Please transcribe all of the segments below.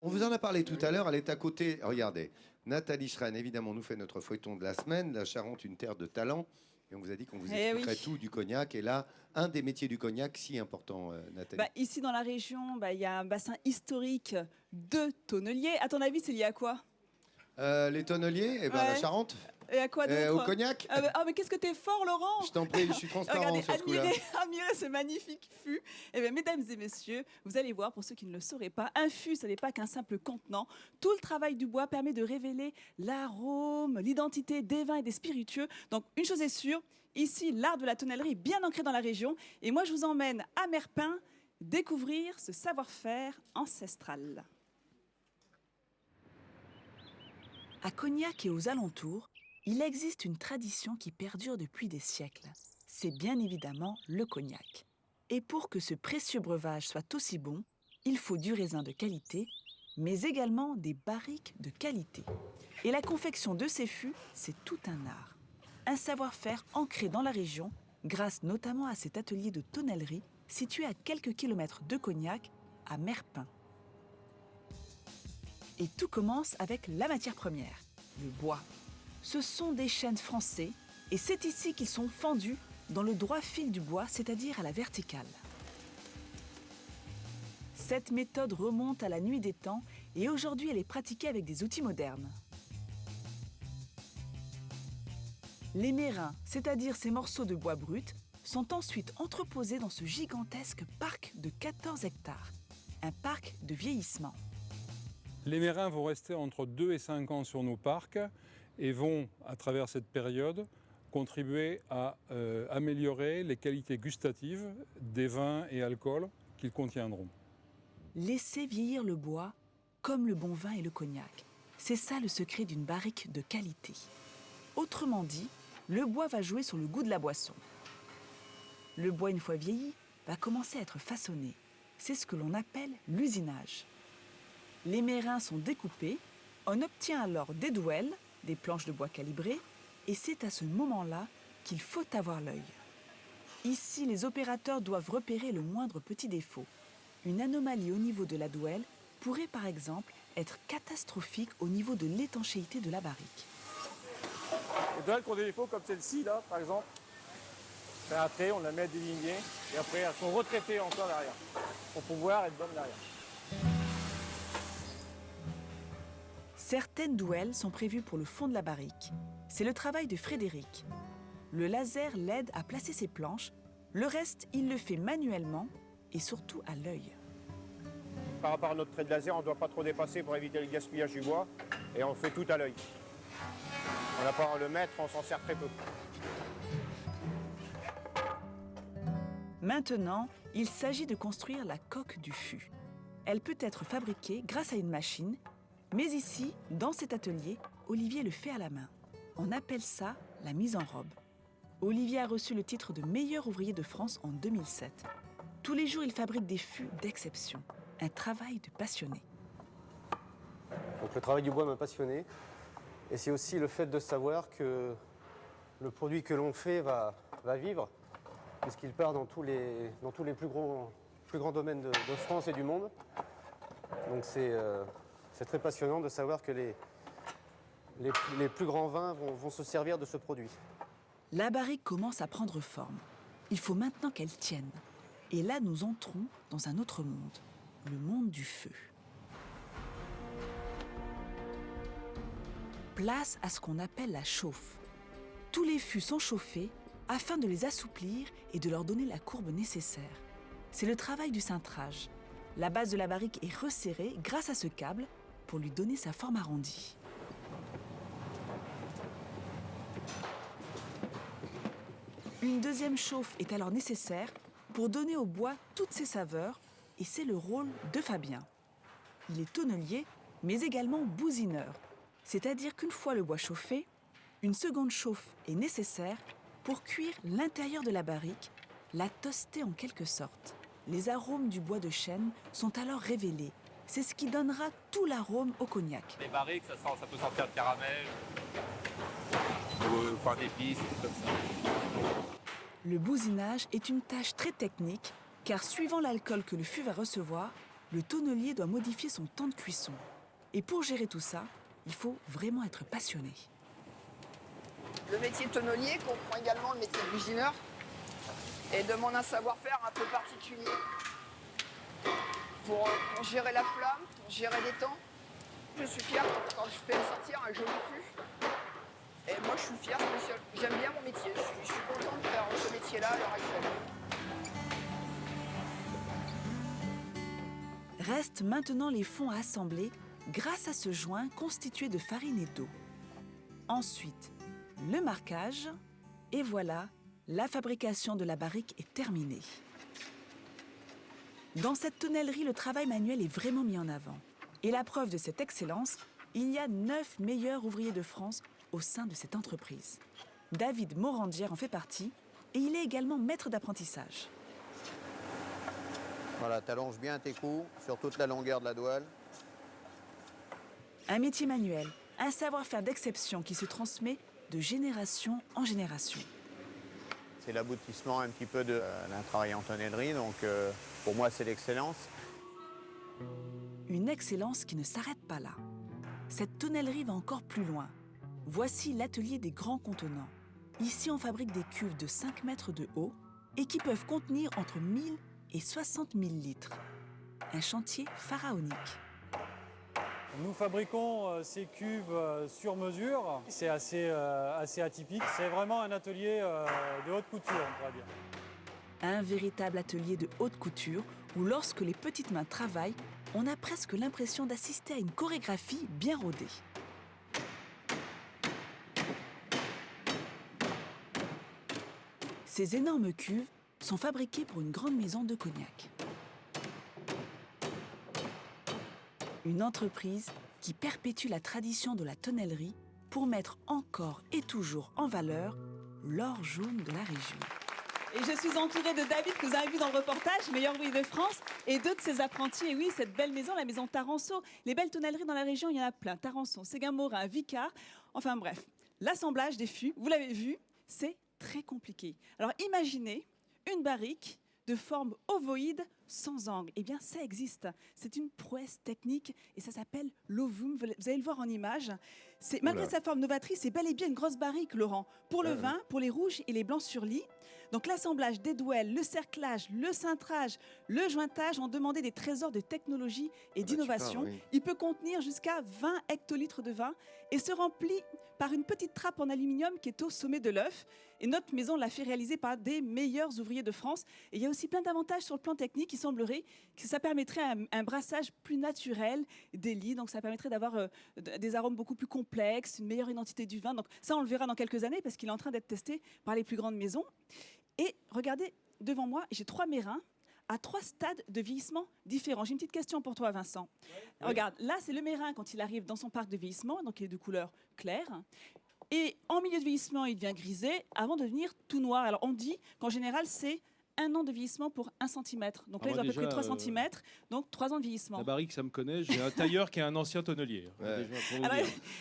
On vous en a parlé tout à l'heure, elle est à côté. Regardez, Nathalie Schren, évidemment, nous fait notre feuilleton de la semaine. La Charente, une terre de talent. Et on vous a dit qu'on vous expliquerait tout du cognac. Et là, un des métiers du cognac si important, Nathalie. Ici, dans la région, il y a un bassin historique de tonneliers. À ton avis, c'est lié à quoi? Les tonneliers, la Charente. Et à quoi d'autre? Au cognac. Mais qu'est-ce que t'es fort, Laurent! Je t'en prie, je suis transparent. Regardez, sur ce coup-là. admirez ce magnifique fût. Mesdames et messieurs, vous allez voir, pour ceux qui ne le sauraient pas, un fût, ce n'est pas qu'un simple contenant. Tout le travail du bois permet de révéler l'arôme, l'identité des vins et des spiritueux. Donc, une chose est sûre, ici, l'art de la tonnellerie est bien ancré dans la région. Et moi, je vous emmène à Merpin découvrir ce savoir-faire ancestral. À Cognac et aux alentours, il existe une tradition qui perdure depuis des siècles. C'est bien évidemment le cognac. Et pour que ce précieux breuvage soit aussi bon, il faut du raisin de qualité, mais également des barriques de qualité. Et la confection de ces fûts, c'est tout un art. Un savoir-faire ancré dans la région, grâce notamment à cet atelier de tonnellerie situé à quelques kilomètres de Cognac, à Merpin. Et tout commence avec la matière première, le bois. Ce sont des chênes français et c'est ici qu'ils sont fendus dans le droit fil du bois, c'est-à-dire à la verticale. Cette méthode remonte à la nuit des temps et aujourd'hui elle est pratiquée avec des outils modernes. Les mérins, c'est-à-dire ces morceaux de bois brut, sont ensuite entreposés dans ce gigantesque parc de 14 hectares, un parc de vieillissement. Les mérins vont rester entre 2 et 5 ans sur nos parcs et vont, à travers cette période, contribuer à améliorer les qualités gustatives des vins et alcools qu'ils contiendront. Laisser vieillir le bois comme le bon vin et le cognac. C'est ça le secret d'une barrique de qualité. Autrement dit, le bois va jouer sur le goût de la boisson. Le bois, une fois vieilli, va commencer à être façonné. C'est ce que l'on appelle l'usinage. Les mérins sont découpés, on obtient alors des douelles, des planches de bois calibrées, et c'est à ce moment-là qu'il faut avoir l'œil. Ici, les opérateurs doivent repérer le moindre petit défaut. Une anomalie au niveau de la douelle pourrait par exemple être catastrophique au niveau de l'étanchéité de la barrique. Les douelles qui ont des défauts comme celle-ci, là, par exemple, c'est un trait, on la met délignée, et après elles sont retraitées encore derrière, pour pouvoir être bonnes derrière. Certaines douelles sont prévues pour le fond de la barrique. C'est le travail de Frédéric. Le laser l'aide à placer ses planches. Le reste, il le fait manuellement et surtout à l'œil. Par rapport à notre trait de laser, on ne doit pas trop dépasser pour éviter le gaspillage du bois. Et on fait tout à l'œil. On n'a pas à le mettre, on s'en sert très peu. Maintenant, il s'agit de construire la coque du fût. Elle peut être fabriquée grâce à une machine, mais ici, dans cet atelier, Olivier le fait à la main. On appelle ça la mise en robe. Olivier a reçu le titre de meilleur ouvrier de France en 2007. Tous les jours, il fabrique des fûts d'exception. Un travail de passionné. Donc le travail du bois m'a passionné. Et c'est aussi le fait de savoir que le produit que l'on fait va vivre, puisqu'il part dans tous les plus grands domaines de France et du monde. Donc c'est très passionnant de savoir que les plus grands vins vont se servir de ce produit. La barrique commence à prendre forme. Il faut maintenant qu'elle tienne. Et là, nous entrons dans un autre monde, le monde du feu. Place à ce qu'on appelle la chauffe. Tous les fûts sont chauffés afin de les assouplir et de leur donner la courbe nécessaire. C'est le travail du cintrage. La base de la barrique est resserrée grâce à ce câble pour lui donner sa forme arrondie. Une deuxième chauffe est alors nécessaire pour donner au bois toutes ses saveurs, et c'est le rôle de Fabien. Il est tonnelier, mais également bousineur, c'est-à-dire qu'une fois le bois chauffé, une seconde chauffe est nécessaire pour cuire l'intérieur de la barrique, la toaster en quelque sorte. Les arômes du bois de chêne sont alors révélés. C'est ce qui donnera tout l'arôme au cognac. Les barriques, ça peut sentir le caramel, le pain d'épices, tout comme ça. Le bousinage est une tâche très technique, car suivant l'alcool que le fût va recevoir, le tonnelier doit modifier son temps de cuisson. Et pour gérer tout ça, il faut vraiment être passionné. Le métier de tonnelier comprend également le métier d'usineur et demande un savoir-faire un peu particulier pour gérer la flamme, pour gérer les temps. Je suis fier quand je fais sortir un joli fût. Et moi, je suis fier, spécial. J'aime bien mon métier. Je suis content de faire ce métier-là à l'heure actuelle. Restent maintenant les fonds à assembler grâce à ce joint constitué de farine et d'eau. Ensuite, le marquage, et voilà, la fabrication de la barrique est terminée. Dans cette tonnellerie, le travail manuel est vraiment mis en avant. Et la preuve de cette excellence, il y a 9 meilleurs ouvriers de France au sein de cette entreprise. David Morandière en fait partie et il est également maître d'apprentissage. Voilà, t'allonges bien tes coups sur toute la longueur de la douelle. Un métier manuel, un savoir-faire d'exception qui se transmet de génération en génération. C'est l'aboutissement un petit peu d'un travail en tonnellerie, donc pour moi c'est l'excellence. Une excellence qui ne s'arrête pas là. Cette tonnellerie va encore plus loin. Voici l'atelier des grands contenants. Ici, on fabrique des cuves de 5 mètres de haut et qui peuvent contenir entre 1000 et 60 000 litres. Un chantier pharaonique. Nous fabriquons ces cuves sur mesure. C'est assez atypique. C'est vraiment un atelier de haute couture, on pourrait dire. Un véritable atelier de haute couture où lorsque les petites mains travaillent, on a presque l'impression d'assister à une chorégraphie bien rodée. Ces énormes cuves sont fabriquées pour une grande maison de cognac. Une entreprise qui perpétue la tradition de la tonnellerie pour mettre encore et toujours en valeur l'or jaune de la région. Et je suis entourée de David, que vous avez vu dans le reportage, meilleur ouvrier de France, et deux de ses apprentis. Et oui, cette belle maison, la maison Taranceau. Les belles tonnelleries dans la région, il y en a plein. Taranceau, Séguin-Morin, Vicard. Enfin bref, l'assemblage des fûts, vous l'avez vu, c'est très compliqué. Alors imaginez une barrique de forme ovoïde sans angle. Eh bien, ça existe. C'est une prouesse technique et ça s'appelle l'ovum. Vous allez le voir en image. Malgré sa forme novatrice, c'est bel et bien une grosse barrique, Laurent, pour le vin, pour les rouges et les blancs sur lit. Donc l'assemblage des douelles, le cerclage, le cintrage, le jointage ont demandé des trésors de technologie et d'innovation. Oui. Il peut contenir jusqu'à 20 hectolitres de vin et se remplit par une petite trappe en aluminium qui est au sommet de l'œuf. Et notre maison l'a fait réaliser par des meilleurs ouvriers de France. Et il y a aussi plein d'avantages sur le plan technique. Il semblerait que ça permettrait un brassage plus naturel des lits. Donc ça permettrait d'avoir des arômes beaucoup plus complexes, une meilleure identité du vin. Donc ça, on le verra dans quelques années parce qu'il est en train d'être testé par les plus grandes maisons. Et regardez, devant moi, j'ai 3 mérins à 3 stades de vieillissement différents. J'ai une petite question pour toi, Vincent. Oui. Regarde, là, c'est le mérin quand il arrive dans son parc de vieillissement, donc il est de couleur claire. Et en milieu de vieillissement, il devient grisé avant de devenir tout noir. Alors, on dit qu'en général, c'est 1 an de vieillissement pour 1 cm. Donc là, ils ont à peu près 3 cm, donc 3 ans de vieillissement. La barrique, ça me connaît. J'ai un tailleur qui est un ancien tonnelier. Ouais.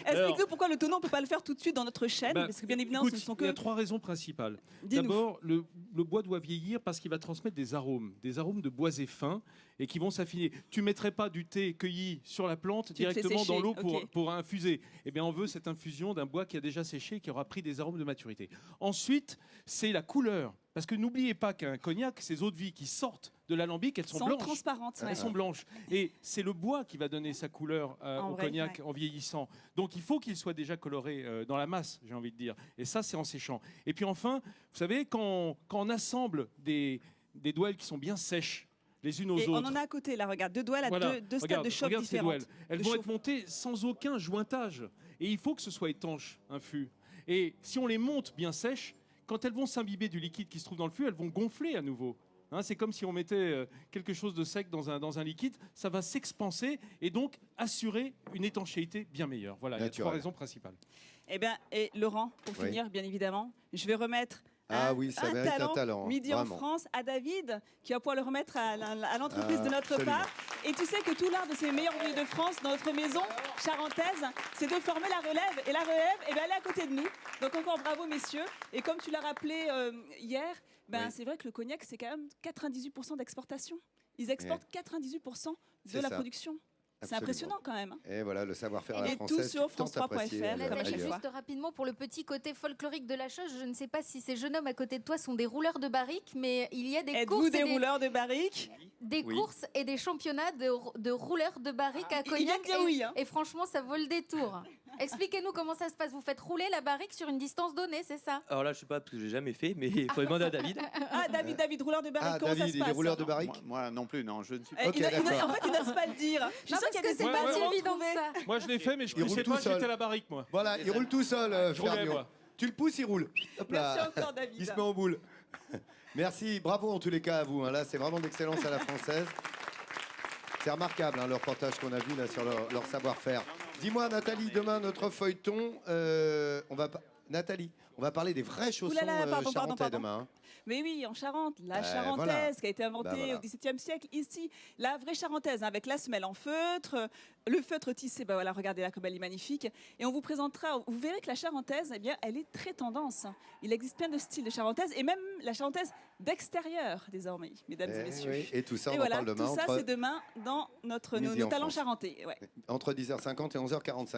Explique-nous pourquoi le tonneau, on ne peut pas le faire tout de suite dans notre chaîne, parce que bien évidemment, ce ne sont que... Il y a 3 raisons principales. D'abord, le bois doit vieillir parce qu'il va transmettre des arômes de boisé fin et qui vont s'affiner. Tu ne mettrais pas du thé cueilli sur la plante directement dans l'eau pour infuser. Eh bien, on veut cette infusion d'un bois qui a déjà séché, qui aura pris des arômes de maturité. Ensuite, c'est la couleur. Parce que n'oubliez pas qu'un cognac, ces eaux de vie qui sortent de l'alambic, elles sont blanches. Transparentes. Elles sont blanches. Et c'est le bois qui va donner sa couleur au cognac en vieillissant. Donc il faut qu'il soit déjà coloré dans la masse, j'ai envie de dire. Et ça, c'est en séchant. Et puis enfin, vous savez, quand on assemble des douelles qui sont bien sèches, les unes aux autres. On en a à côté, là, regarde, 2 douelles à 2 stades de chauffe différentes. Elles vont être montées sans aucun jointage. Et il faut que ce soit étanche, un fût. Et si on les monte bien sèches, quand elles vont s'imbiber du liquide qui se trouve dans le fût, elles vont gonfler à nouveau. Hein, c'est comme si on mettait quelque chose de sec dans un liquide, ça va s'expanser et donc assurer une étanchéité bien meilleure. Voilà, il y a 3 raisons principales. Eh bien, et Laurent, pour finir, bien évidemment, je vais remettre un talent midi vraiment. En France à David, qui va pouvoir le remettre à l'entreprise de notre part. Et tu sais que tout l'art de ces meilleurs ouvriers de France dans notre maison charentaise, c'est de former la relève. Et la relève, elle est à côté de nous. Donc encore bravo, messieurs. Et comme tu l'as rappelé hier, c'est vrai que le cognac, c'est quand même 98% d'exportation. Ils exportent 98% de la production. C'est impressionnant quand même. Et voilà, le savoir-faire à la Et française. tout sur France3.fr. Nathalie, juste rapidement, pour le petit côté folklorique de la chose, je ne sais pas si ces jeunes hommes à côté de toi sont des rouleurs de barriques, mais il y a des courses. Êtes-vous des rouleurs de barriques? Des courses et des championnats de rouleurs de barriques à Cognac. Et franchement, ça vaut le détour. Expliquez-nous comment ça se passe. Vous faites rouler la barrique sur une distance donnée, c'est ça? Alors là, je sais pas parce que j'ai jamais fait, mais il faut demander à David. Ah, David, rouleur de barrique, comment ça se passe? rouleur de barrique? Moi non plus, non, je ne suis pas. En fait, il n'ose pas le dire. Je suis sûre qu'il y a des c'est pas si évident que ça. Moi, je l'ai fait, mais je ne sais pas que j'étais à la barrique, moi. Voilà, il roule tout seul, Je roulais, Fermion. moi. Tu le pousses, il roule. Hop là. Merci encore, David. Il se met en boule. Merci, bravo en tous les cas à vous. Là, c'est vraiment d'excellence à la française. C'est remarquable, le reportage qu'on a vu là sur leur savoir-faire. Dis-moi, Nathalie, demain, notre feuilleton, Nathalie, on va parler des vrais chaussons charentais demain. Mais oui, en Charente, la charentaise qui a été inventée au XVIIe siècle. Ici, la vraie charentaise avec la semelle en feutre, le feutre tissé, regardez là comme elle est magnifique. Et on vous présentera, vous verrez que la charentaise, eh bien, elle est très tendance. Il existe plein de styles de charentaise et même la charentaise d'extérieur désormais, mesdames et messieurs. Oui. Et tout ça, on en parle demain. Tout ça, c'est demain dans nos talents charentais. Ouais. Entre 10h50 et 11h45.